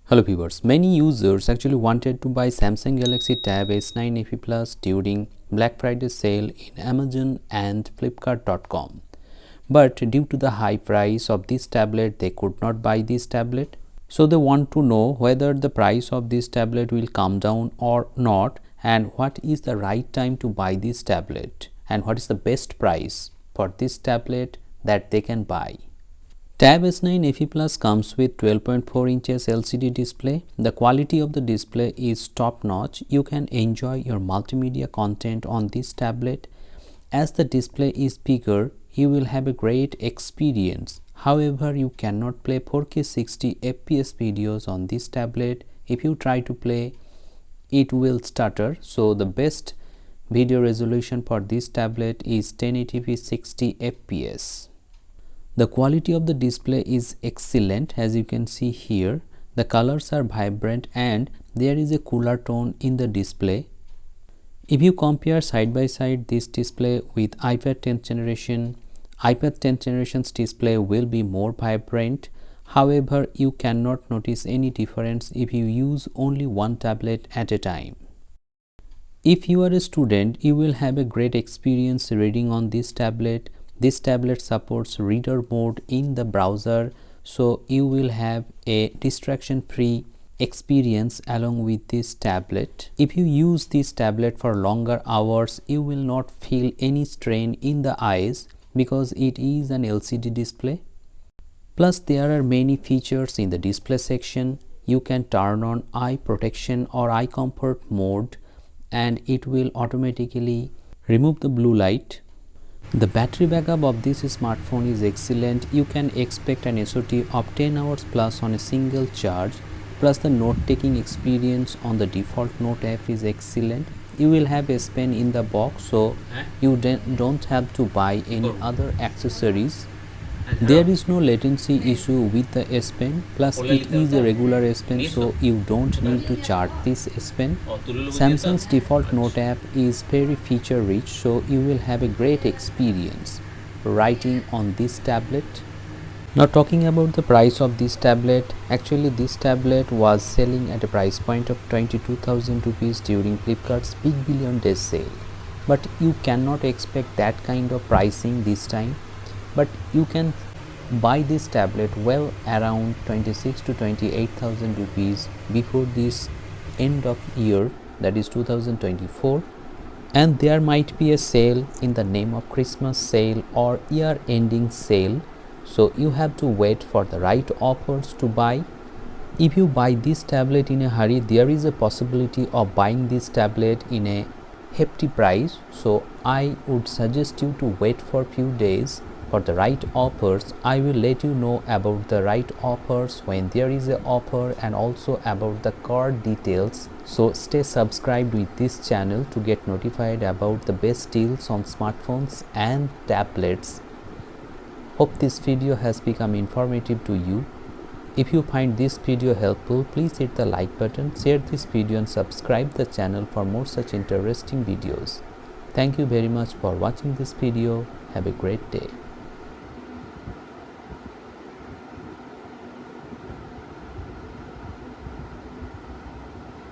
Hello viewers, many users actually wanted to buy Samsung Galaxy Tab S9 FE Plus during Black Friday sale in Amazon and Flipkart.com. But due to the high price of this tablet, they could not buy this tablet. So they want to know whether the price of this tablet will come down or not, and what is the right time to buy this tablet, and what is the best price for this tablet that they can buy. Tab S9 FE Plus comes with 12.4 inches LCD display. The quality of the display is top notch. You can enjoy your multimedia content on this tablet. As the display is bigger, you will have a great experience. However, you cannot play 4K 60 FPS videos on this tablet. If you try to play, it will stutter. So the best video resolution for this tablet is 1080p 60 FPS. The quality of the display is excellent. As you can see here, the colors are vibrant and there is a cooler tone in the display. If you compare side by side this display with iPad 10th generation, iPad 10th generation's display will be more vibrant. However, you cannot notice any difference if you use only one tablet at a time. If you are a student, you will have a great experience reading on this tablet. This tablet supports reader mode in the browser, so you will have a distraction-free experience along with this tablet. If you use this tablet for longer hours, you will not feel any strain in the eyes because it is an LCD display. Plus, there are many features in the display section. You can turn on eye protection or eye comfort mode and it will automatically remove the blue light. The battery backup of this smartphone is excellent. You can expect an SOT of 10 hours plus on a single charge. Plus the note-taking experience on the default note app is excellent. You will have a S Pen in the box, so you don't have to buy any other accessories. There is no latency issue with the S Pen, plus it is a regular S Pen, so you don't need to charge this S Pen. Samsung's default note app is very feature rich, so you will have a great experience writing on this tablet. Now talking about the price of this tablet, actually this tablet was selling at a price point of 22,000 rupees during Flipkart's Big Billion Days sale. But you cannot expect that kind of pricing this time. But you can buy this tablet well around 26 to 28,000 rupees before this end of year, that is 2024, and there might be a sale in the name of Christmas sale or year ending sale, so you have to wait for the right offers to buy. If you buy this tablet in a hurry, there is a possibility of buying this tablet in a hefty price, so I would suggest you to wait for few days for the right offers. I will let you know about the right offers when there is an offer and also about the card details. So stay subscribed with this channel to get notified about the best deals on smartphones and tablets. Hope this video has become informative to you. If you find this video helpful, please hit the like button, share this video and subscribe the channel for more such interesting videos. Thank you very much for watching this video. Have a great day.